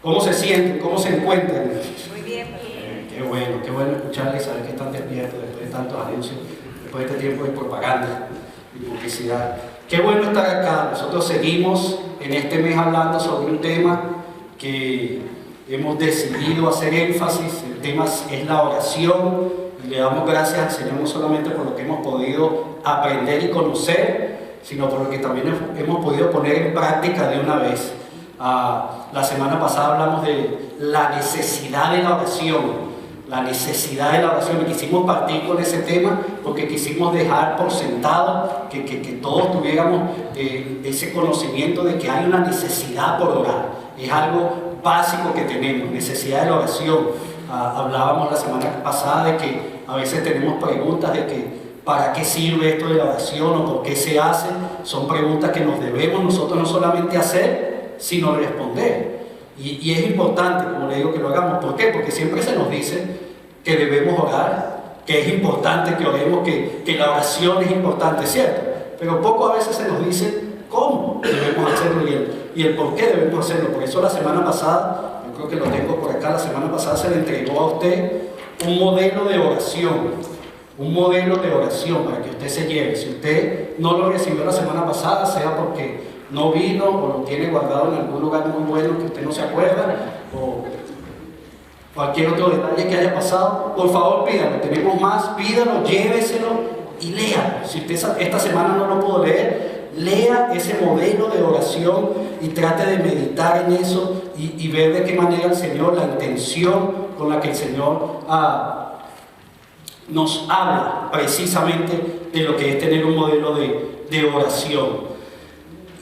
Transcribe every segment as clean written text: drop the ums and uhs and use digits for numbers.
¿Cómo se sienten? ¿Cómo se encuentran? Muy bien. Qué bueno escucharles y saber que están despiertos después de tantos anuncios, después de este tiempo de propaganda y publicidad. Qué bueno estar acá. Nosotros seguimos en este mes hablando sobre un tema que hemos decidido hacer énfasis. El tema es la oración y le damos gracias al Señor no solamente por lo que hemos podido aprender y conocer, sino por lo que también hemos podido poner en práctica de una vez. La semana pasada hablamos de la necesidad de la oración. La necesidad de la oración, y quisimos partir con ese tema porque quisimos dejar por sentado que todos tuviéramos ese conocimiento de que hay una necesidad por orar. Es algo básico que tenemos, necesidad de la oración. Hablábamos la semana pasada de que a veces tenemos preguntas de que ¿para qué sirve esto de la oración o por qué se hace? Son preguntas que nos debemos nosotros no solamente hacer, sino responder. Y es importante, como le digo, que lo hagamos. ¿Por qué? Porque siempre se nos dice que debemos orar, que es importante que oremos, que la oración es importante, ¿cierto? Pero poco a veces se nos dice cómo debemos hacerlo y el por qué debemos hacerlo. Por eso la semana pasada, yo creo que lo tengo por acá, la semana pasada se le entregó a usted un modelo de oración. Un modelo de oración para que usted se lleve. Si usted no lo recibió la semana pasada, sea porque no vino o lo tiene guardado en algún lugar muy bueno que usted no se acuerda o cualquier otro detalle que haya pasado, por favor pídalo. Tenemos más, pídalo, lléveselo y léalo. Si usted esta semana no lo pudo leer, lea ese modelo de oración y trate de meditar en eso y ver de qué manera el Señor, la intención con la que el Señor nos habla precisamente de lo que es tener un modelo de oración.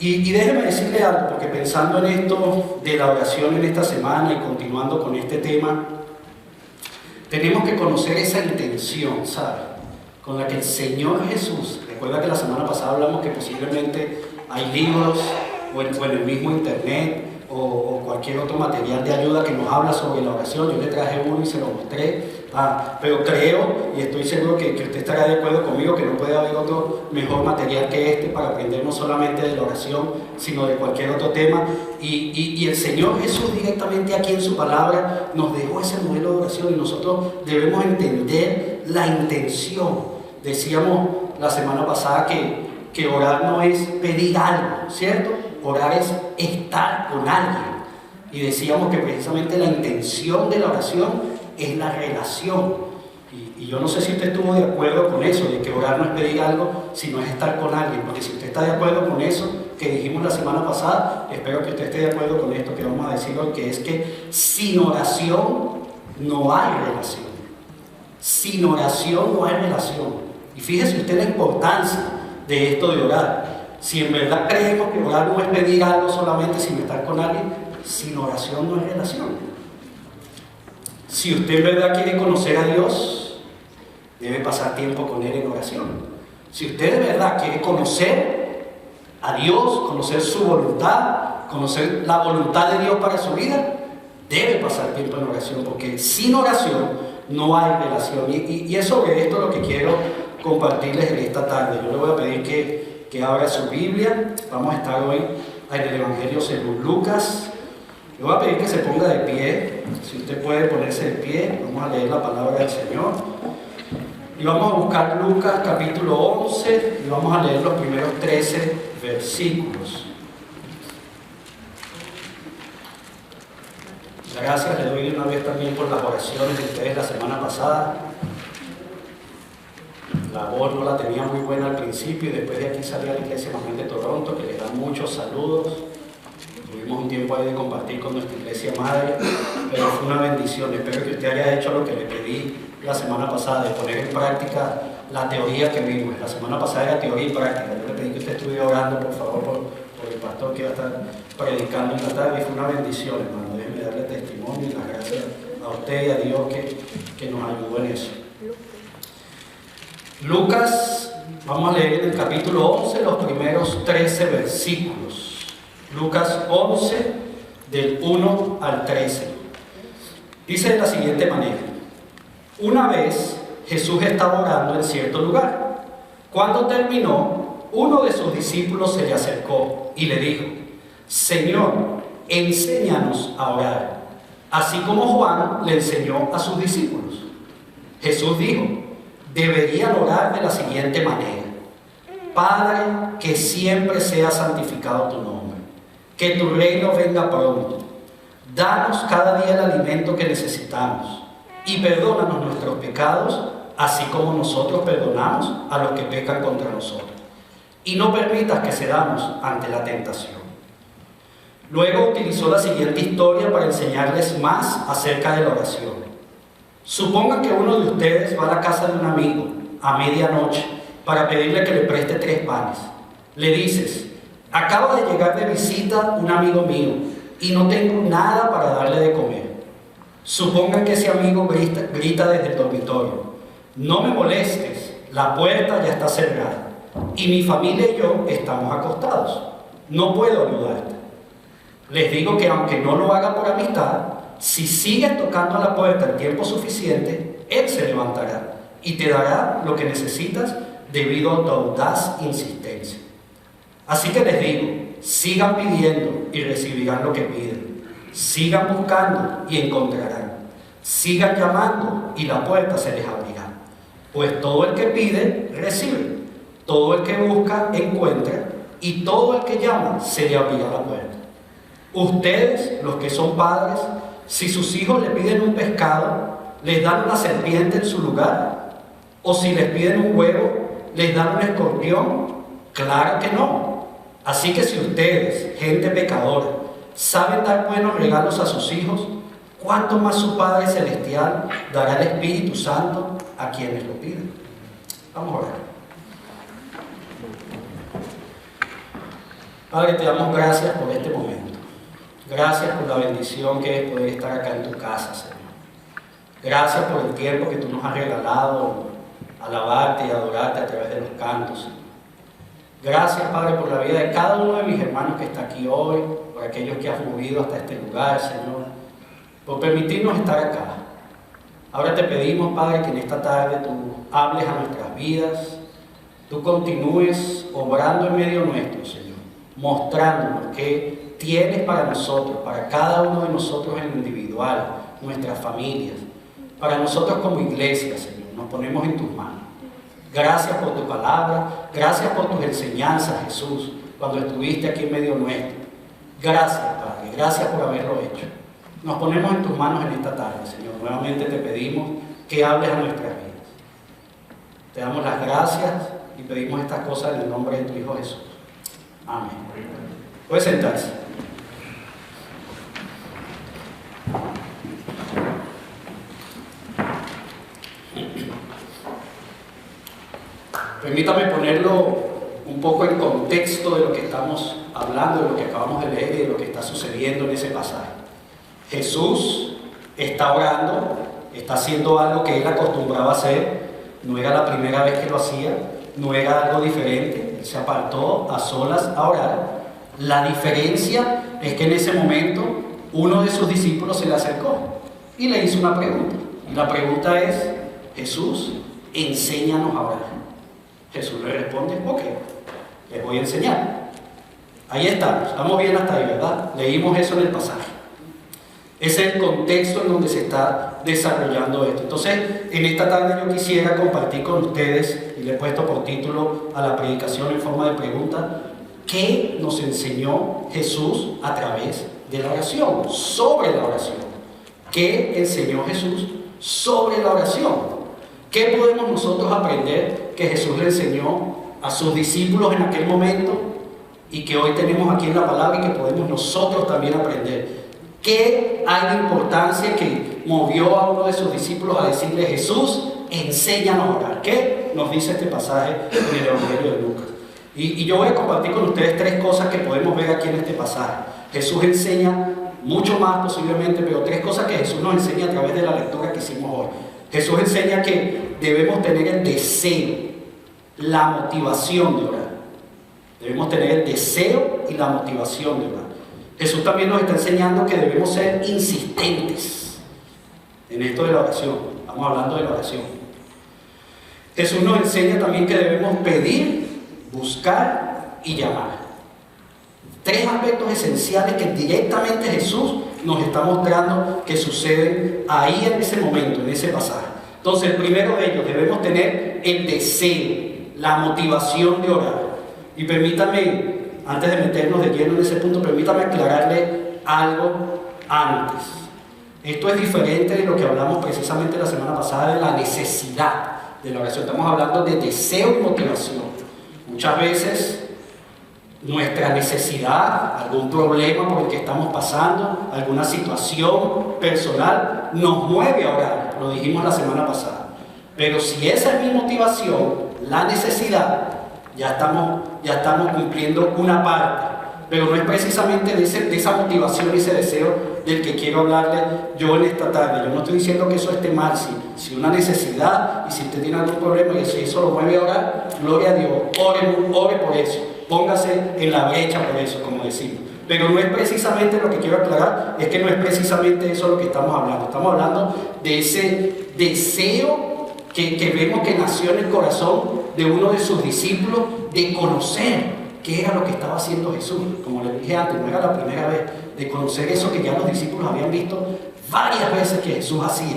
Y déjeme decirle algo, porque pensando en esto de la oración en esta semana y continuando con este tema, tenemos que conocer esa intención, ¿sabe? Con la que el Señor Jesús, recuerda que la semana pasada hablamos que posiblemente hay libros o en el mismo internet o cualquier otro material de ayuda que nos habla sobre la oración. Yo le traje uno y se lo mostré. Pero creo y estoy seguro que usted estará de acuerdo conmigo que no puede haber otro mejor material que este para aprender no solamente de la oración, sino de cualquier otro tema. Y el Señor Jesús directamente aquí en su palabra nos dejó ese modelo de oración y nosotros debemos entender la intención. Decíamos la semana pasada que orar no es pedir algo, ¿cierto? Orar es estar con alguien. Y decíamos que precisamente la intención de la oración es la relación. Y yo no sé si usted estuvo de acuerdo con eso, de que orar no es pedir algo, sino es estar con alguien. Porque si usted está de acuerdo con eso que dijimos la semana pasada, espero que usted esté de acuerdo con esto que vamos a decir hoy, que es que sin oración no hay relación. Sin oración no hay relación. Y fíjese usted la importancia de esto de orar. Si en verdad creemos que orar no es pedir algo solamente sin estar con alguien, sin oración no hay relación. Si usted en verdad quiere conocer a Dios, debe pasar tiempo con Él en oración. Si usted de verdad quiere conocer a Dios, conocer su voluntad, conocer la voluntad de Dios para su vida, debe pasar tiempo en oración, porque sin oración no hay relación. Y es sobre esto lo que quiero compartirles en esta tarde. Yo le voy a pedir que abra su Biblia. Vamos a estar hoy en el Evangelio según Lucas. Le voy a pedir que se ponga de pie. Si usted puede ponerse de pie, vamos a leer la palabra del Señor. Y vamos a buscar Lucas capítulo 11 y vamos a leer los primeros 13 versículos. Gracias, le doy una vez también por las oraciones de ustedes la semana pasada. La voz no la tenía muy buena al principio y después de aquí salí a la Iglesia Manuel de Toronto, que les da muchos saludos. Tuvimos un tiempo ahí de compartir con nuestra iglesia madre, pero fue una bendición. Espero que usted haya hecho lo que le pedí la semana pasada, de poner en práctica la teoría que vimos. La semana pasada era teoría y práctica. Yo le pedí que usted estuviera orando, por favor, por el pastor que va a estar predicando en la tarde, y fue una bendición, hermano. Déjenme darle testimonio y las gracias a usted y a Dios que nos ayudó en eso. Lucas, vamos a leer en el capítulo 11 los primeros 13 versículos. Lucas 11, del 1 al 13. Dice de la siguiente manera: una vez Jesús estaba orando en cierto lugar. Cuando terminó, uno de sus discípulos se le acercó y le dijo: Señor, enséñanos a orar, así como Juan le enseñó a sus discípulos. Jesús dijo, deberían orar de la siguiente manera: Padre, que siempre sea santificado tu nombre, que tu reino venga pronto. Danos cada día el alimento que necesitamos y perdónanos nuestros pecados, así como nosotros perdonamos a los que pecan contra nosotros. Y no permitas que cedamos ante la tentación. Luego utilizó la siguiente historia para enseñarles más acerca de la oración. Supongan que uno de ustedes va a la casa de un amigo a medianoche para pedirle que le preste 3 panes. Le dices, acaba de llegar de visita un amigo mío y no tengo nada para darle de comer. Supongan que ese amigo grita desde el dormitorio, no me molestes, la puerta ya está cerrada y mi familia y yo estamos acostados, no puedo ayudarte. Les digo que aunque no lo haga por amistad, si sigues tocando a la puerta el tiempo suficiente, él se levantará y te dará lo que necesitas debido a tu audaz insistencia. Así que les digo, sigan pidiendo y recibirán lo que piden. Sigan buscando y encontrarán. Sigan llamando y la puerta se les abrirá. Pues todo el que pide, recibe. Todo el que busca, encuentra. Y todo el que llama, se le abrirá la puerta. Ustedes, los que son padres, si sus hijos le piden un pescado, ¿les dan una serpiente en su lugar? ¿O si les piden un huevo, les dan un escorpión? Claro que no. Así que si ustedes, gente pecadora, saben dar buenos regalos a sus hijos, ¿cuánto más su Padre Celestial dará el Espíritu Santo a quienes lo piden? Vamos a orar. Padre, te damos gracias por este momento. Gracias por la bendición que es poder estar acá en tu casa, Señor. Gracias por el tiempo que tú nos has regalado, alabarte y adorarte a través de los cantos, Señor. Gracias, Padre, por la vida de cada uno de mis hermanos que está aquí hoy, por aquellos que has movido hasta este lugar, Señor, por permitirnos estar acá. Ahora te pedimos, Padre, que en esta tarde tú hables a nuestras vidas, tú continúes obrando en medio nuestro, Señor, mostrándonos que tienes para nosotros, para cada uno de nosotros en lo individual, nuestras familias, para nosotros como iglesia, Señor, nos ponemos en tus manos. Gracias por tu palabra, gracias por tus enseñanzas, Jesús, cuando estuviste aquí en medio nuestro. Gracias, Padre, gracias por haberlo hecho. Nos ponemos en tus manos en esta tarde, Señor. Nuevamente te pedimos que hables a nuestras vidas. Te damos las gracias y pedimos estas cosas en el nombre de tu Hijo Jesús. Amén. Puedes sentarse. Permítame ponerlo un poco en contexto de lo que estamos hablando, de lo que acabamos de leer y de lo que está sucediendo en ese pasaje. Jesús está orando, está haciendo algo que él acostumbraba a hacer, no era la primera vez que lo hacía, no era algo diferente, él se apartó a solas a orar. La diferencia es que en ese momento uno de sus discípulos se le acercó y le hizo una pregunta. Y la pregunta es, Jesús, enséñanos a orar. Jesús le responde, ok, les voy a enseñar. Ahí estamos bien hasta ahí, ¿verdad? Leímos eso en el pasaje. Ese es el contexto en donde se está desarrollando esto. Entonces, en esta tarde yo quisiera compartir con ustedes, y le he puesto por título a la predicación en forma de pregunta, ¿qué nos enseñó Jesús a través de la oración? Sobre la oración. ¿Qué enseñó Jesús sobre la oración? ¿Qué podemos nosotros aprender que Jesús le enseñó a sus discípulos en aquel momento y que hoy tenemos aquí en la palabra y que podemos nosotros también aprender? ¿Qué hay de importancia que movió a uno de sus discípulos a decirle, Jesús, enséñanos a orar? ¿Qué nos dice este pasaje en el Evangelio de Lucas? Y yo voy a compartir con ustedes 3 cosas que podemos ver aquí en este pasaje. Jesús enseña mucho más posiblemente, pero 3 cosas que Jesús nos enseña a través de la lectura que hicimos hoy. Jesús enseña que debemos tener el deseo, la motivación de orar. Debemos tener el deseo y la motivación de orar. Jesús también nos está enseñando que debemos ser insistentes en esto de la oración. Estamos hablando de la oración. Jesús nos enseña también que debemos pedir, buscar y llamar. Tres aspectos esenciales que directamente Jesús nos está mostrando que suceden ahí en ese momento, en ese pasaje. Entonces, el primero de ellos, debemos tener el deseo, la motivación de orar. Y permítame, antes de meternos de lleno en ese punto, permítame aclararle algo antes. Esto es diferente de lo que hablamos precisamente la semana pasada de la necesidad de la oración. Estamos hablando de deseo y motivación. Muchas veces nuestra necesidad, algún problema por el que estamos pasando, alguna situación personal, nos mueve a orar. Lo dijimos la semana pasada. Pero si esa es mi motivación, la necesidad, ya estamos cumpliendo una parte. Pero no es precisamente de esa motivación y ese deseo del que quiero hablarle yo en esta tarde. Yo no estoy diciendo que eso esté mal, si una necesidad, y si usted tiene algún problema y si eso lo mueve a orar, gloria a Dios, ore por eso, póngase en la brecha por eso, como decimos. Pero no es precisamente lo que quiero aclarar, es que no es precisamente eso lo que estamos hablando. Estamos hablando de ese deseo que vemos que nació en el corazón de uno de sus discípulos, de conocer qué era lo que estaba haciendo Jesús. Como les dije antes, no era la primera vez, de conocer eso que ya los discípulos habían visto varias veces que Jesús hacía.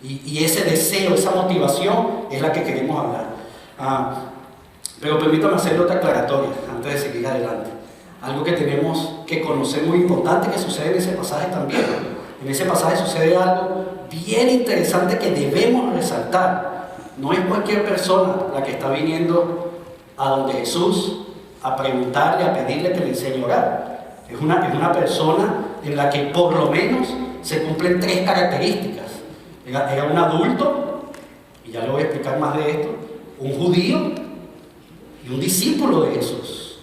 Y ese deseo, esa motivación es la que queremos hablar. Pero permítame hacerle otra aclaratoria antes de seguir adelante. Algo que tenemos que conocer muy importante que sucede en ese pasaje también. En ese pasaje sucede algo bien interesante que debemos resaltar. No es cualquier persona la que está viniendo a donde Jesús a preguntarle, a pedirle que le enseñe a orar. Es una persona en la que por lo menos se cumplen tres características. Era un adulto, y ya le voy a explicar más de esto, un judío y un discípulo de Jesús.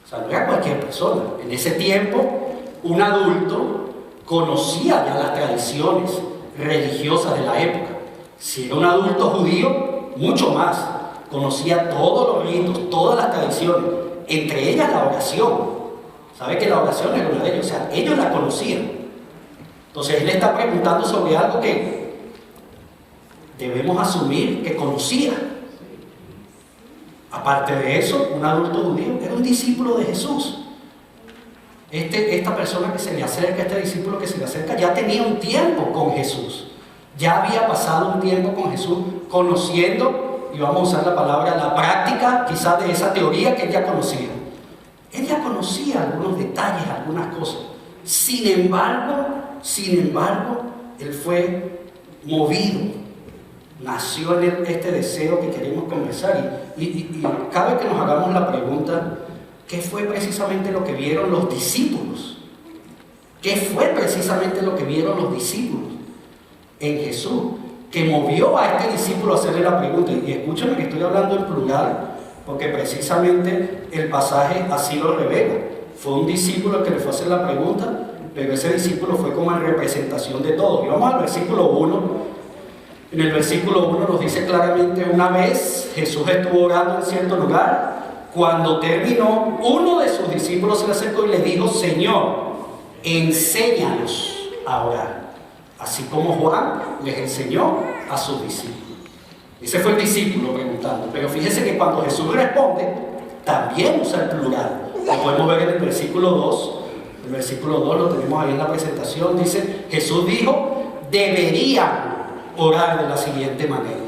O sea, no era cualquier persona. En ese tiempo, un adulto conocía ya las tradiciones religiosas de la época. Si era un adulto judío, mucho más. Conocía todos los ritos, todas las tradiciones, entre ellas la oración. ¿Sabe que la oración era una de ellos? O sea, ellos la conocían. Entonces él está preguntando sobre algo que debemos asumir que conocía. Aparte de eso, un adulto judío era un discípulo de Jesús. Esta persona que se le acerca, este discípulo que se le acerca, ya tenía un tiempo con Jesús. Ya había pasado un tiempo con Jesús, conociendo, y vamos a usar la palabra, la práctica quizás de esa teoría que él ya conocía. Él ya conocía algunos detalles, algunas cosas. Sin embargo, él fue movido. Nació en él este deseo que queremos conversar. Y cabe que nos hagamos la pregunta, ¿qué fue precisamente lo que vieron los discípulos? ¿Qué fue precisamente lo que vieron los discípulos en Jesús? Que movió a este discípulo a hacerle la pregunta. Y escúchame que estoy hablando en plural, porque precisamente el pasaje así lo revela. Fue un discípulo el que le fue a hacer la pregunta, pero ese discípulo fue como en representación de todos. Y vamos al versículo 1. En el versículo 1 nos dice claramente: una vez Jesús estuvo orando en cierto lugar. Cuando terminó, uno de sus discípulos se le acercó y le dijo: Señor, enséñanos a orar, así como Juan les enseñó a sus discípulos. Ese fue el discípulo preguntando. Pero fíjese que cuando Jesús responde, también usa el plural. Lo podemos ver en el versículo 2. El versículo 2 lo tenemos ahí en la presentación. Dice: Jesús dijo, deberían orar de la siguiente manera.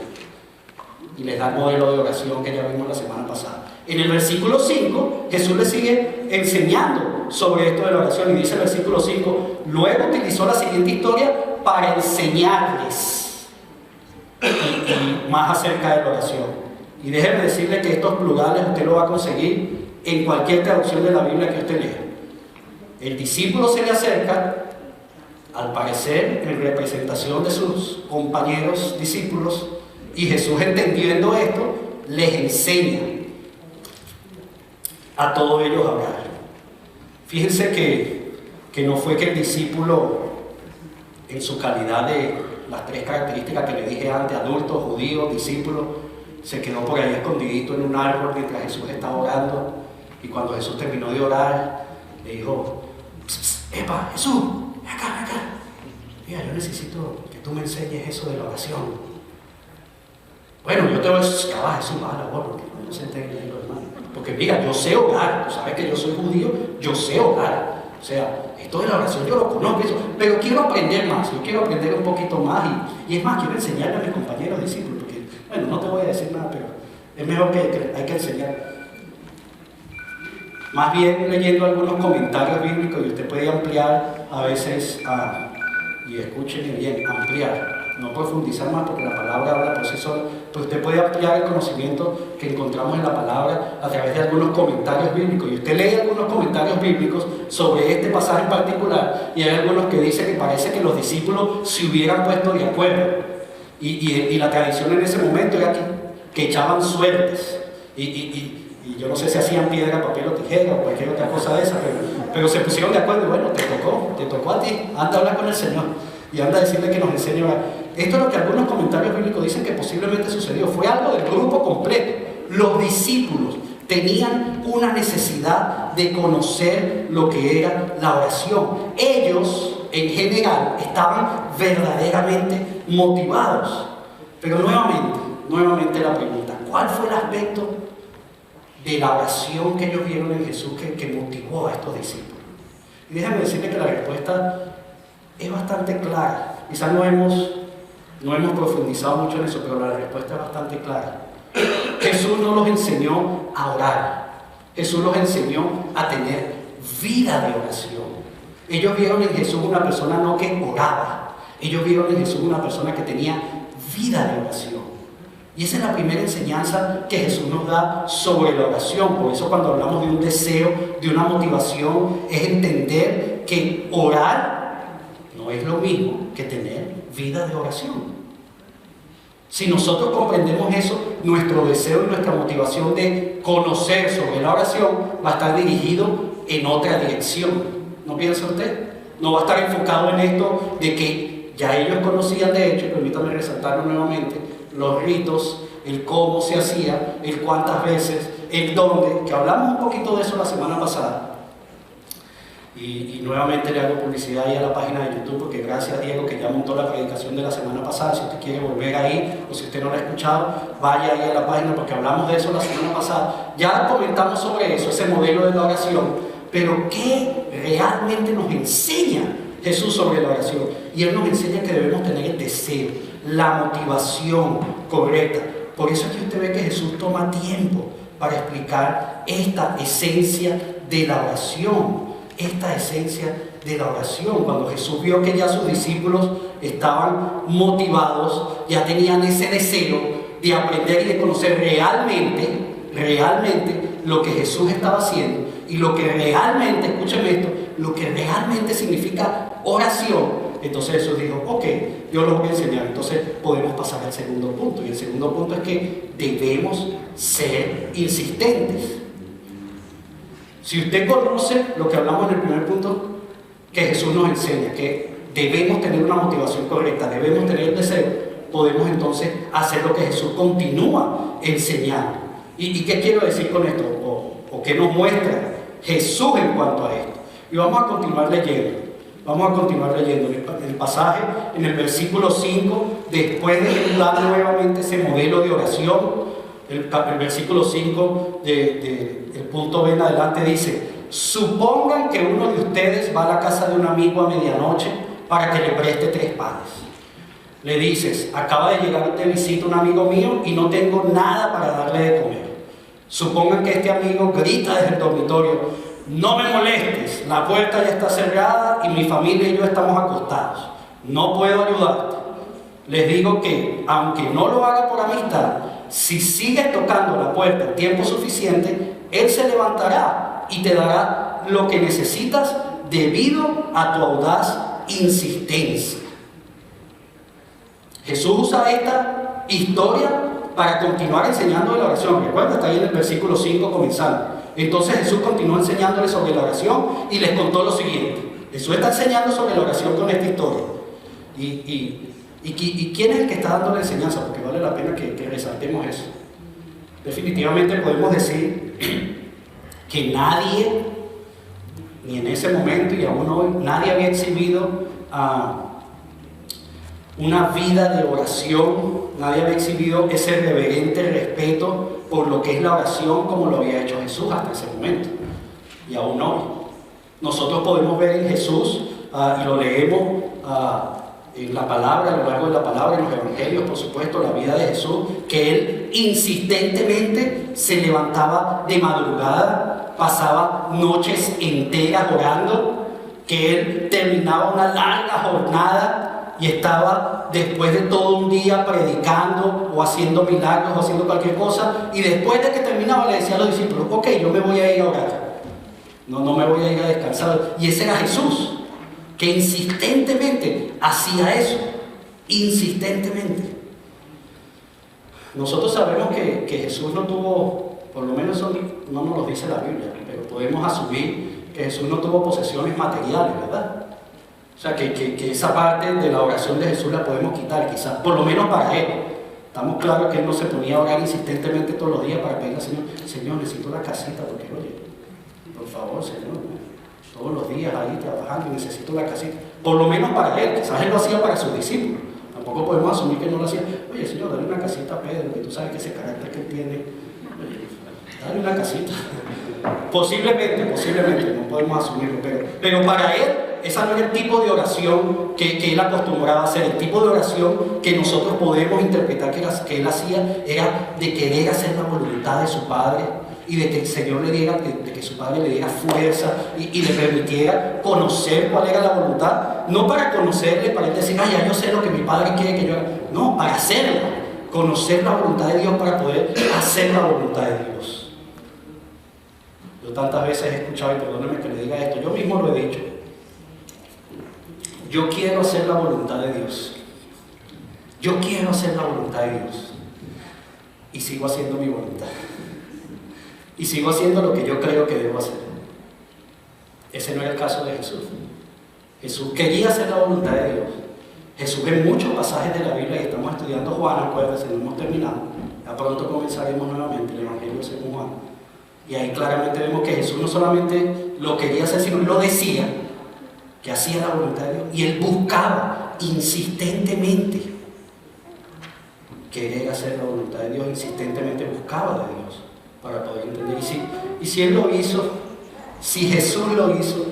Y les da el modelo de oración que ya vimos la semana pasada. En el versículo 5, Jesús le sigue enseñando sobre esto de la oración. Y dice el versículo 5, luego utilizó la siguiente historia para enseñarles y más acerca de la oración. Y déjeme decirle que estos plurales usted lo va a conseguir en cualquier traducción de la Biblia que usted lea. El discípulo se le acerca, al parecer en representación de sus compañeros discípulos, y Jesús, entendiendo esto, les enseña a todos ellos a orar. Fíjense que no fue que el discípulo, en su calidad de las tres características que le dije antes, adulto, judío, discípulo, se quedó por ahí escondidito en un árbol mientras Jesús estaba orando, y cuando Jesús terminó de orar, le dijo: ¡Epa, Jesús! ven acá. Mira, yo necesito que tú me enseñes eso de la oración. Bueno, yo te voy a decir: Jesús, va a la porque no se enteren los hermanos. Porque mira, yo sé orar, tú sabes que yo soy judío, yo sé orar. O sea, esto de la oración yo lo conozco, pero quiero aprender más, yo quiero aprender un poquito más y es más, quiero enseñarle a mis compañeros discípulos, porque, bueno, no te voy a decir nada, pero es mejor que hay que enseñar. Más bien leyendo algunos comentarios bíblicos y usted puede ampliar a veces, y escúchenme bien, ampliar. No profundizar más porque la palabra habla por sí sola, pero usted puede ampliar el conocimiento que encontramos en la palabra a través de algunos comentarios bíblicos. Y usted lee algunos comentarios bíblicos sobre este pasaje en particular y hay algunos que dicen que parece que los discípulos se hubieran puesto de acuerdo. Y la tradición en ese momento era que echaban suertes. Y yo no sé si hacían piedra, papel o tijera o cualquier otra cosa de esa, pero se pusieron de acuerdo. Bueno, te tocó a ti, anda a hablar con el Señor y anda a decirle que nos enseñe a orar. Esto es lo que algunos comentarios bíblicos dicen que posiblemente sucedió. Fue algo del grupo completo. Los discípulos tenían una necesidad de conocer lo que era la oración. Ellos, en general, estaban verdaderamente motivados. Pero nuevamente la pregunta, ¿cuál fue el aspecto de la oración que ellos vieron en Jesús que motivó a estos discípulos? Y déjame decirles que la respuesta es bastante clara. Quizás no hemos profundizado mucho en eso, pero la respuesta es bastante clara. Jesús no los enseñó a orar. Jesús los enseñó a tener vida de oración. Ellos vieron en Jesús una persona no que oraba. Ellos vieron en Jesús una persona que tenía vida de oración. Y esa es la primera enseñanza que Jesús nos da sobre la oración. Por eso cuando hablamos de un deseo, de una motivación, es entender que orar no es lo mismo que tener vida de oración. Si nosotros comprendemos eso, nuestro deseo y nuestra motivación de conocer sobre la oración va a estar dirigido en otra dirección. ¿No piensa usted? No va a estar enfocado en esto de que ya ellos conocían, de hecho, y permítame resaltarlo nuevamente, los ritos, el cómo se hacía, el cuántas veces, el dónde, que hablamos un poquito de eso la semana pasada. Y nuevamente le hago publicidad ahí a la página de YouTube, porque gracias a Diego que ya montó la predicación de la semana pasada. Si usted quiere volver ahí, o si usted no la ha escuchado, vaya ahí a la página, porque hablamos de eso la semana pasada. Ya comentamos sobre eso, ese modelo de la oración. Pero ¿qué realmente nos enseña Jesús sobre la oración? Y Él nos enseña que debemos tener el deseo, la motivación correcta. Por eso es que usted ve que Jesús toma tiempo para explicar esta esencia de la oración. Esta esencia de la oración. Cuando Jesús vio que ya sus discípulos estaban motivados, ya tenían ese deseo de aprender y de conocer realmente lo que Jesús estaba haciendo y lo que realmente, escúcheme esto, lo que realmente significa oración, entonces Jesús dijo, ok, yo los voy a enseñar. Entonces podemos pasar al segundo punto, y el segundo punto es que debemos ser insistentes. Si usted conoce lo que hablamos en el primer punto, que Jesús nos enseña, que debemos tener una motivación correcta, debemos tener el deseo, podemos entonces hacer lo que Jesús continúa enseñando. ¿Y qué quiero decir con esto? ¿O qué nos muestra Jesús en cuanto a esto? Y vamos a continuar leyendo. El pasaje en el versículo 5, después de dar nuevamente ese modelo de oración, el versículo 5 del punto B en adelante dice: supongan que uno de ustedes va a la casa de un amigo a medianoche para que le preste 3 panes. Le dices: acaba de llegar de visita un amigo mío y no tengo nada para darle de comer. Supongan que este amigo grita desde el dormitorio: no me molestes, la puerta ya está cerrada y mi familia y yo estamos acostados, no puedo ayudarte. Les digo que aunque no lo haga por amistad, si sigues tocando la puerta el tiempo suficiente, Él se levantará y te dará lo que necesitas debido a tu audaz insistencia. Jesús usa esta historia para continuar enseñando de la oración. Recuerda, está ahí en el versículo 5 comenzando. Entonces Jesús continuó enseñándoles sobre la oración y les contó lo siguiente. Jesús está enseñando sobre la oración con esta historia. ¿Y quién es el que está dando la enseñanza? Porque vale la pena que resaltemos eso. Definitivamente podemos decir que nadie, ni en ese momento y aún hoy, nadie había exhibido una vida de oración. Nadie había exhibido ese reverente respeto por lo que es la oración como lo había hecho Jesús hasta ese momento. Y aún hoy. Nosotros podemos ver en Jesús, y lo leemos en la palabra, a lo largo de la palabra, en los evangelios, por supuesto, la vida de Jesús, que Él insistentemente se levantaba de madrugada, pasaba noches enteras orando, que Él terminaba una larga jornada y estaba después de todo un día predicando o haciendo milagros o haciendo cualquier cosa, y después de que terminaba le decía a los discípulos: ok, yo me voy a ir a orar, no me voy a ir a descansar. Y ese era Jesús, que insistentemente hacía eso, insistentemente. Nosotros sabemos que Jesús no tuvo, por lo menos eso no nos lo dice la Biblia, pero podemos asumir que Jesús no tuvo posesiones materiales, ¿verdad? O sea, que esa parte de la oración de Jesús la podemos quitar, quizás, por lo menos para Él. Estamos claros que Él no se ponía a orar insistentemente todos los días para pedirle al Señor: Señor, necesito la casita, porque oye, por favor, Señor, todos los días ahí trabajando y necesito la casita. Por lo menos para Él, quizás Él lo hacía para sus discípulos. Tampoco podemos asumir que no lo hacía. Oye, Señor, dale una casita a Pedro, que tú sabes que ese carácter que él tiene, oye, dale una casita. Posiblemente, no podemos asumirlo, pero para Él, esa no era el tipo de oración que Él acostumbraba a hacer. El tipo de oración que nosotros podemos interpretar que Él hacía era de querer hacer la voluntad de su Padre, y de que el Señor le diera, de que su Padre le diera fuerza y le permitiera conocer cuál era la voluntad. No para conocerle, para él decir: ya yo sé lo que mi Padre quiere que yo haga. No, para hacerlo. Conocer la voluntad de Dios para poder hacer la voluntad de Dios. Yo tantas veces he escuchado, y perdónenme que le diga esto, yo mismo lo he dicho: yo quiero hacer la voluntad de Dios. Yo quiero hacer la voluntad de Dios. Y sigo haciendo mi voluntad. Y sigo haciendo lo que yo creo que debo hacer. Ese no era el caso de Jesús. Jesús quería hacer la voluntad de Dios. Jesús, en muchos pasajes de la Biblia, y estamos estudiando Juan, acuérdense, no hemos terminado, ya pronto comenzaremos nuevamente el Evangelio según Juan, y ahí claramente vemos que Jesús no solamente lo quería hacer, sino lo decía, que hacía la voluntad de Dios, y Él buscaba insistentemente querer hacer la voluntad de Dios, insistentemente buscaba de Dios para poder entender. Y si Él lo hizo, si Jesús lo hizo,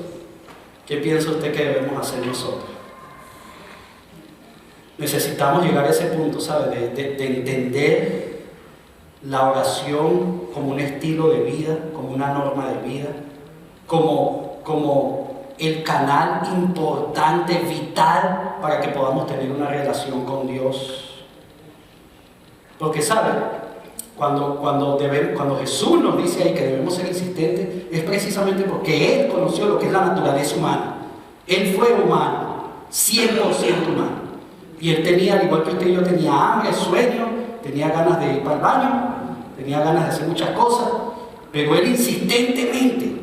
¿qué piensa usted que debemos hacer nosotros? Necesitamos llegar a ese punto, ¿sabe? De entender la oración como un estilo de vida, como una norma de vida, como el canal importante, vital, para que podamos tener una relación con Dios. Porque, ¿sabe? Cuando Jesús nos dice ahí que debemos ser insistentes, es precisamente porque Él conoció lo que es la naturaleza humana. Él fue humano, 100% humano. Y Él tenía, al igual que usted y yo, tenía hambre, sueño, tenía ganas de ir para el baño, tenía ganas de hacer muchas cosas, pero Él insistentemente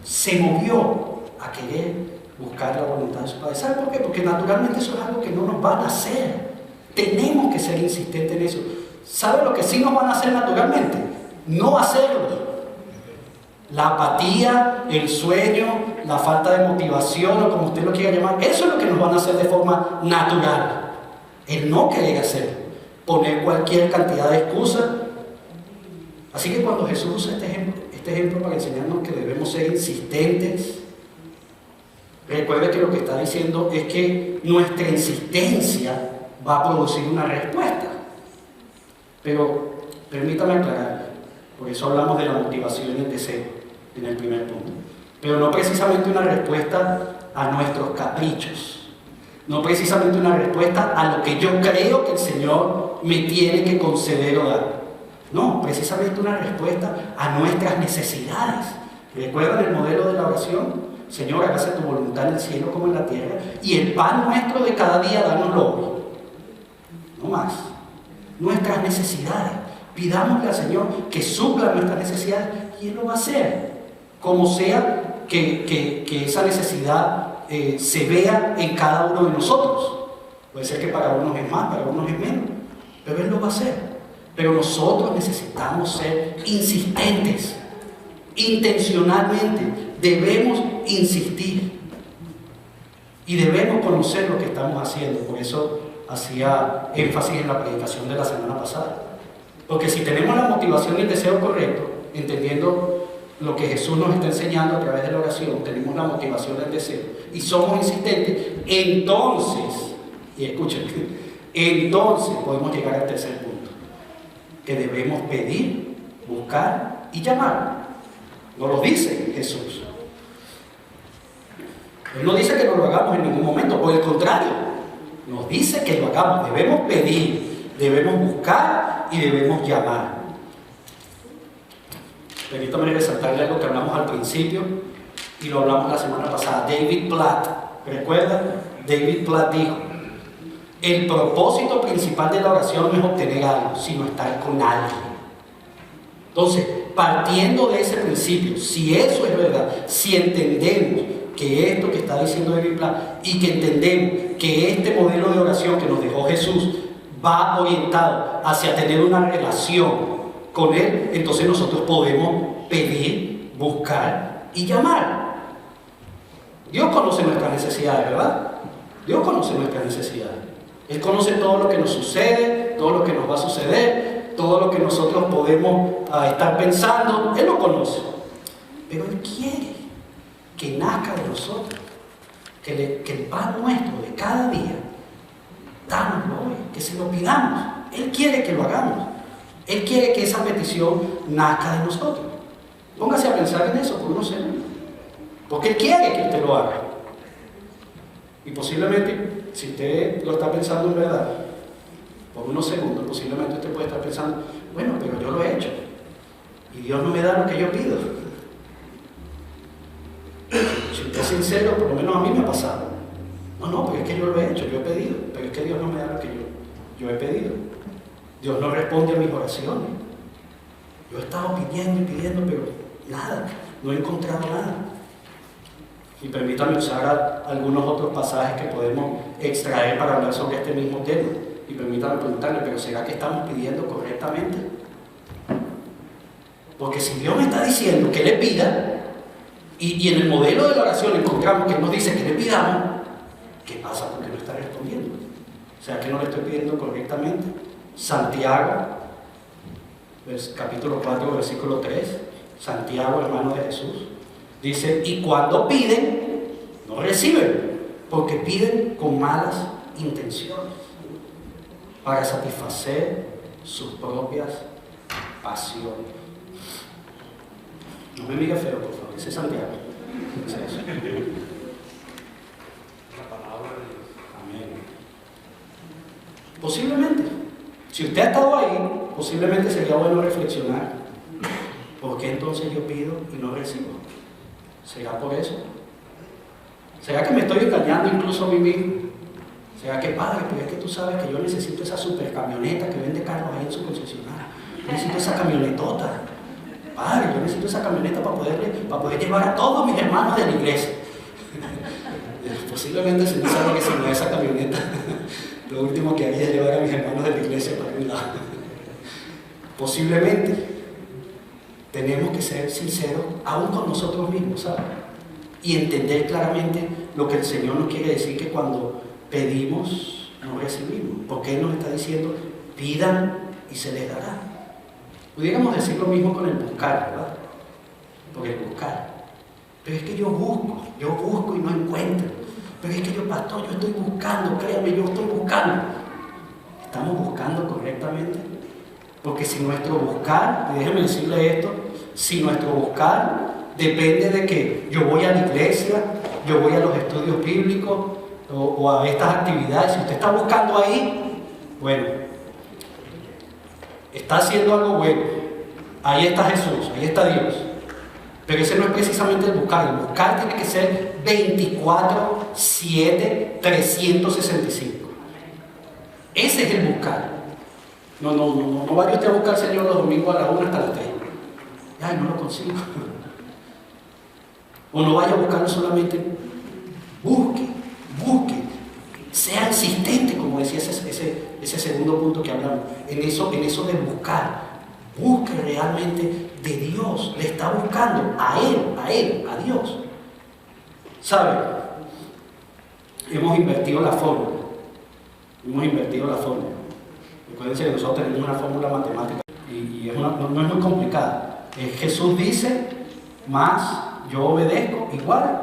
se movió a querer buscar la voluntad de su Padre. ¿Sabe por qué? Porque naturalmente eso es algo que no nos van a hacer. Tenemos que ser insistentes en eso. ¿Sabe lo que sí nos van a hacer naturalmente? No hacerlo. La apatía, el sueño, la falta de motivación, o como usted lo quiera llamar, eso es lo que nos van a hacer de forma natural. El no querer hacerlo, poner cualquier cantidad de excusas. Así que cuando Jesús usa este ejemplo para enseñarnos que debemos ser insistentes, recuerde que lo que está diciendo es que nuestra insistencia va a producir una respuesta. Pero permítame aclarar, por eso hablamos de la motivación y el deseo en el primer punto, pero no precisamente una respuesta a nuestros caprichos, no precisamente una respuesta a lo que yo creo que el Señor me tiene que conceder o dar, no, precisamente una respuesta a nuestras necesidades. ¿Recuerdan el modelo de la oración? Señor, hágase tu voluntad en el cielo como en la tierra, y el pan nuestro de cada día dánoslo hoy. No más. Nuestras necesidades. Pidámosle al Señor que supla nuestras necesidades, y Él lo va a hacer. Como sea que esa necesidad se vea en cada uno de nosotros. Puede ser que para unos es más, para unos es menos, pero Él lo va a hacer. Pero nosotros necesitamos ser insistentes, intencionalmente. Debemos insistir y debemos conocer lo que estamos haciendo. Por eso hacía énfasis en la predicación de la semana pasada. Porque si tenemos la motivación y el deseo correcto, entendiendo lo que Jesús nos está enseñando a través de la oración, tenemos la motivación y el deseo, y somos insistentes, entonces, y escuchen, entonces podemos llegar al tercer punto, que debemos pedir, buscar y llamar. Nos lo dice Jesús. Él no dice que no lo hagamos en ningún momento, por el contrario, nos dice que lo hagamos. Debemos pedir, debemos buscar y debemos llamar. Permítame resaltarle algo que hablamos al principio y lo hablamos la semana pasada. David Platt, ¿recuerdan? David Platt dijo: el propósito principal de la oración no es obtener algo, sino estar con alguien. Entonces, partiendo de ese principio, si eso es verdad, si entendemos que esto que está diciendo David Platt y que entendemos que este modelo de oración que nos dejó Jesús va orientado hacia tener una relación con Él, entonces nosotros podemos pedir, buscar y llamar. Dios conoce nuestras necesidades, ¿verdad? Dios conoce nuestras necesidades. Él conoce todo lo que nos sucede, todo lo que nos va a suceder, todo lo que nosotros podemos estar pensando. Él lo conoce. Pero Él quiere que nazca de nosotros, que el pan nuestro de cada día, dámoslo hoy, que se lo pidamos. Él quiere que lo hagamos. Él quiere que esa petición nazca de nosotros. Póngase a pensar en eso por unos segundos. Porque Él quiere que usted lo haga. Y posiblemente, si usted lo está pensando en verdad, por unos segundos, posiblemente usted puede estar pensando: bueno, pero yo lo he hecho. Y Dios no me da lo que yo pido. Si usted es sincero, por lo menos a mí me ha pasado. No, porque es que yo lo he hecho, yo he pedido. Pero es que Dios no me da lo que yo he pedido. Dios no responde a mis oraciones. Yo he estado pidiendo y pidiendo, pero nada, no he encontrado nada. Y permítame usar algunos otros pasajes que podemos extraer para hablar sobre este mismo tema. Y permítame preguntarle: ¿pero será que estamos pidiendo correctamente? Porque si Dios me está diciendo que le pida, y en el modelo de la oración encontramos que Él nos dice que le pidamos, ¿qué pasa? Porque no está respondiendo. O sea, que no le estoy pidiendo correctamente. Santiago, capítulo 4, versículo 3, Santiago, hermano de Jesús, dice: y cuando piden, no reciben, porque piden con malas intenciones, para satisfacer sus propias pasiones. No me mire feo, por favor, ese es Santiago. ¿Qué es eso? La palabra de Dios. Amén. Posiblemente, si usted ha estado ahí, posiblemente sería bueno reflexionar: ¿por qué entonces yo pido y no recibo? ¿Será por eso? ¿Será que me estoy engañando incluso a mí mismo? ¿Será que, padre, pero es que tú sabes que yo necesito esa super camioneta que vende carros ahí en su concesionaria? Yo necesito esa camionetota. Padre, yo necesito esa camioneta para poder llevar a todos mis hermanos de la iglesia. Posiblemente se me sabe que si no es esa camioneta, lo último que haría es llevar a mis hermanos de la iglesia para un lado. Posiblemente tenemos que ser sinceros aún con nosotros mismos, ¿sabes? Y entender claramente lo que el Señor nos quiere decir, que cuando pedimos no recibimos. Porque Él nos está diciendo: pidan y se les dará. Pudiéramos decir lo mismo con el buscar, ¿verdad? Porque el buscar. Pero es que yo busco y no encuentro. Pero es que yo, pastor, yo estoy buscando, créame, yo estoy buscando. ¿Estamos buscando correctamente? Porque si nuestro buscar, y déjeme decirle esto, si nuestro buscar depende de que yo voy a la iglesia, yo voy a los estudios bíblicos o a estas actividades, si usted está buscando ahí, bueno, está haciendo algo bueno. Ahí está Jesús, ahí está Dios. Pero ese no es precisamente el buscar. El buscar tiene que ser 24/7, 365. Ese es el buscar. No vaya usted a buscar al Señor los domingos a la 1 hasta las 3. Ay, no lo consigo. O no vaya a buscarlo solamente. Busque. Sea insistente, como decía ese segundo punto que hablamos. En eso de buscar. Busque realmente de Dios. Le está buscando a Él, a Dios. ¿Sabe? Hemos invertido la fórmula. Hemos invertido la fórmula. Recuérdense que nosotros tenemos una fórmula matemática y no es muy complicada. Jesús dice, más yo obedezco, igual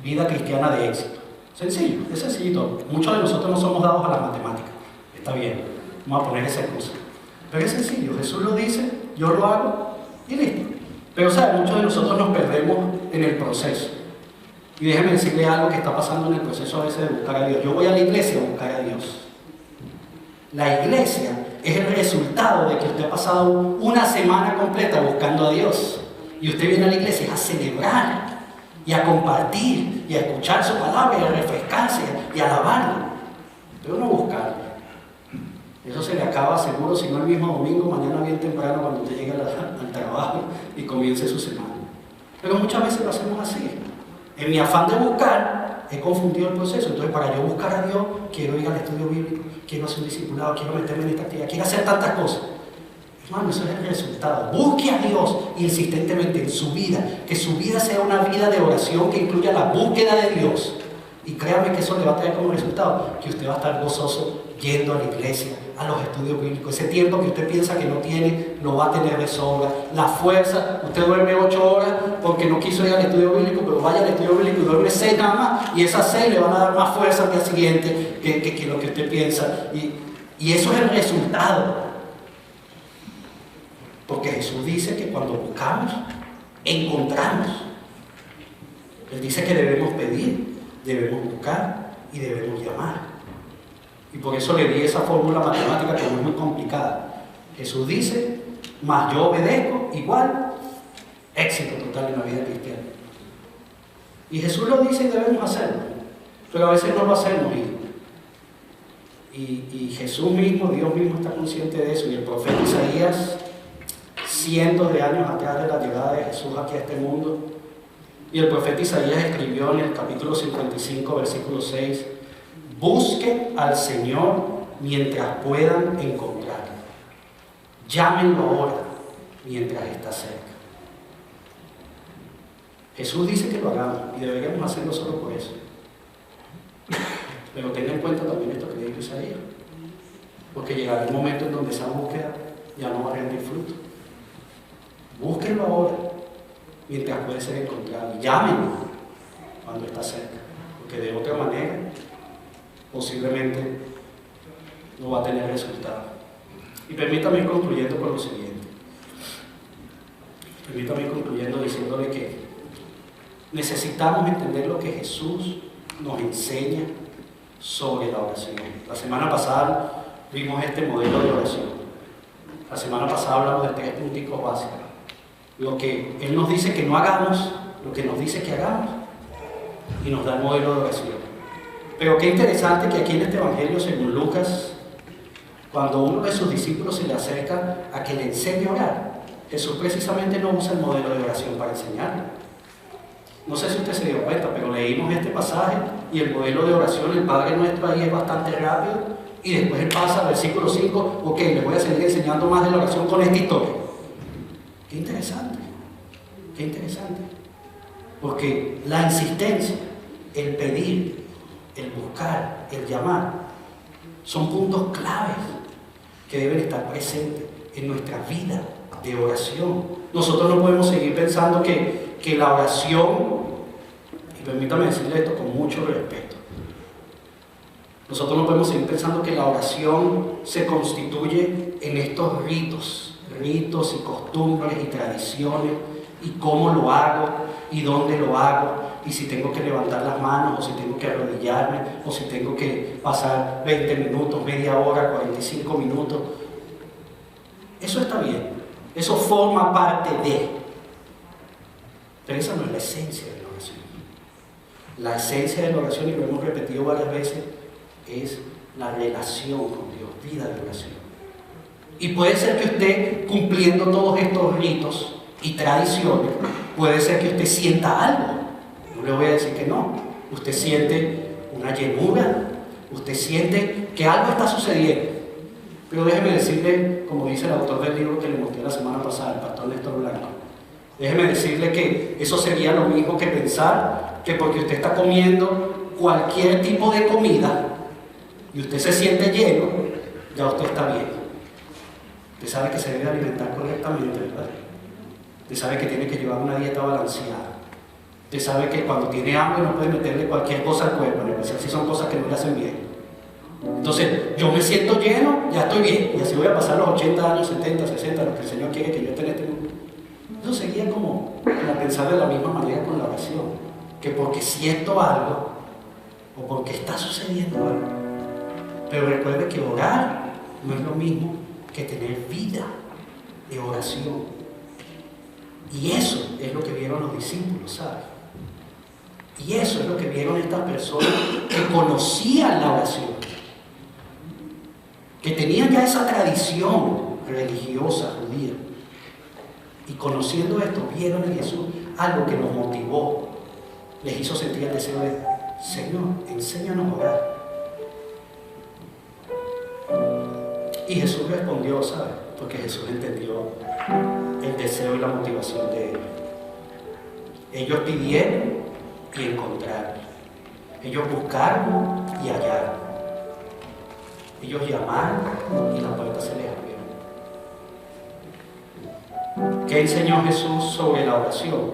vida cristiana de éxito. Sencillo, es sencillito. Muchos de nosotros no somos dados a las matemáticas. Está bien, vamos a poner esa excusa. Pero es sencillo, Jesús lo dice, yo lo hago y listo. Pero ¿sabe? Muchos de nosotros nos perdemos en el proceso. Y déjeme decirle algo que está pasando en el proceso a veces de buscar a Dios. Yo voy a la iglesia a buscar a Dios. La iglesia es el resultado de que usted ha pasado una semana completa buscando a Dios. Y usted viene a la iglesia a celebrar y a compartir y a escuchar su palabra y a refrescarse y a alabarlo. Pero no buscarlo. Eso se le acaba seguro, si no el mismo domingo, mañana bien temprano cuando usted llegue al trabajo y comience su semana. Pero muchas veces lo hacemos así. En mi afán de buscar, he confundido el proceso. Entonces, para yo buscar a Dios, quiero ir al estudio bíblico, quiero hacer un discipulado, quiero meterme en esta actividad, quiero hacer tantas cosas. Hermano, eso es el resultado. Busque a Dios insistentemente en su vida, que su vida sea una vida de oración que incluya la búsqueda de Dios. Y créame que eso le va a traer como resultado que usted va a estar gozoso yendo a la iglesia, a los estudios bíblicos. Ese tiempo que usted piensa que no tiene, lo va a tener de sobra. La fuerza, usted duerme 8 horas porque no quiso ir al estudio bíblico, pero vaya al estudio bíblico y duerme 6 nada más, y esas 6 le van a dar más fuerza al día siguiente que lo que usted piensa. Y eso es el resultado. Porque Jesús dice que cuando buscamos, encontramos. Él dice que debemos pedir, debemos buscar y debemos llamar. Y por eso le di esa fórmula matemática que no es muy complicada. Jesús dice, más yo obedezco, igual, éxito total en la vida cristiana. Y Jesús lo dice y debemos hacerlo. Pero a veces no lo hacemos. Y Jesús mismo, Dios mismo está consciente de eso. Y el profeta Isaías, cientos de años atrás de la llegada de Jesús aquí a este mundo, y el profeta Isaías escribió en el capítulo 55, versículo 6, busquen al Señor mientras puedan encontrarlo. Llámenlo ahora mientras está cerca. Jesús dice que lo hagamos y deberíamos hacerlo solo por eso. Pero tengan en cuenta también esto que dijo Isaías, porque llegará el momento en donde esa búsqueda ya no va a rendir fruto. Búsquenlo ahora mientras puede ser encontrado. Llámenlo cuando está cerca, porque de otra manera posiblemente no va a tener resultado. Y permítame ir concluyendo con lo siguiente. Permítame ir concluyendo diciéndole que necesitamos entender lo que Jesús nos enseña sobre la oración. La semana pasada vimos este modelo de oración. La semana pasada hablamos de 3 puntos básicos. Lo que Él nos dice que no hagamos, lo que nos dice que hagamos, y nos da el modelo de oración. Pero qué interesante que aquí en este Evangelio, según Lucas, cuando uno de sus discípulos se le acerca a que le enseñe a orar, Jesús precisamente no usa el modelo de oración para enseñarlo. No sé si usted se dio cuenta, pero leímos este pasaje y el modelo de oración, el Padre Nuestro ahí es bastante rápido, y después él pasa al versículo 5, ok, les voy a seguir enseñando más de la oración con esta historia. Qué interesante, qué interesante. Porque la insistencia, el pedir, el buscar, el llamar, son puntos claves que deben estar presentes en nuestra vida de oración. Nosotros no podemos seguir pensando que la oración, y permítame decirle esto con mucho respeto, nosotros no podemos seguir pensando que la oración se constituye en estos ritos y costumbres y tradiciones, y cómo lo hago, y dónde lo hago, y si tengo que levantar las manos, o si tengo que arrodillarme, o si tengo que pasar 20 minutos, media hora, 45 minutos. Eso está bien, eso forma parte de, pero esa no es la esencia de la oración. La esencia de la oración, y lo hemos repetido varias veces, es la relación con Dios, vida de oración. Y puede ser que usted, cumpliendo todos estos ritos y tradiciones, puede ser que usted sienta algo. No le voy a decir que no. Usted siente una llenura, usted siente que algo está sucediendo. Pero déjeme decirle, como dice el autor del libro que le mostré la semana pasada, el pastor Néstor Blanco, déjeme decirle que eso sería lo mismo que pensar que porque usted está comiendo cualquier tipo de comida, y usted se siente lleno, ya usted está bien. Usted sabe que se debe alimentar correctamente, ¿verdad? Usted sabe que tiene que llevar una dieta balanceada. Usted sabe que cuando tiene hambre no puede meterle cualquier cosa al cuerpo, en especial si son cosas que no le hacen bien. Entonces, yo me siento lleno, ya estoy bien, y así voy a pasar los 80 años, 70, 60, lo que el Señor quiere que yo esté en este mundo. Yo seguía como pensar de la misma manera con la oración, que porque siento algo, o porque está sucediendo algo. Pero recuerde que orar no es lo mismo que tener vida de oración. Y eso es lo que vieron los discípulos, ¿sabes? Y eso es lo que vieron estas personas que conocían la oración, que tenían ya esa tradición religiosa judía. Y conociendo esto, vieron en Jesús algo que los motivó, les hizo sentir el deseo de: Señor, enséñanos a orar. Y Jesús respondió, ¿sabes? Porque Jesús entendió el deseo y la motivación de ellos. Ellos pidieron y encontraron. Ellos buscaron y hallaron. Ellos llamaron y la puerta se les abrió. ¿Qué enseñó Jesús sobre la oración?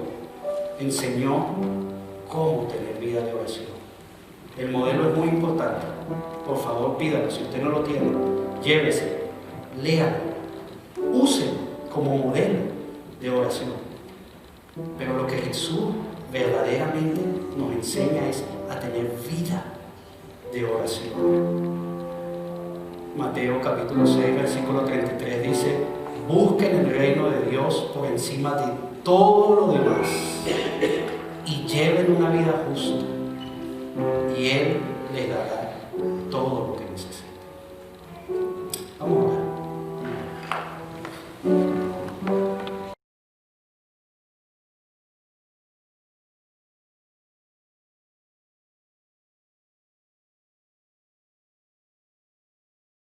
Enseñó cómo tener vida de oración. El modelo es muy importante. Por favor, pídalo. Si usted no lo tiene, llévese, léalo, úselo como modelo de oración. Pero lo que Jesús verdaderamente nos enseña es a tener vida de oración. Mateo capítulo 6, versículo 33 dice: busquen el reino de Dios por encima de todo lo demás y lleven una vida justa, y Él les dará todo lo que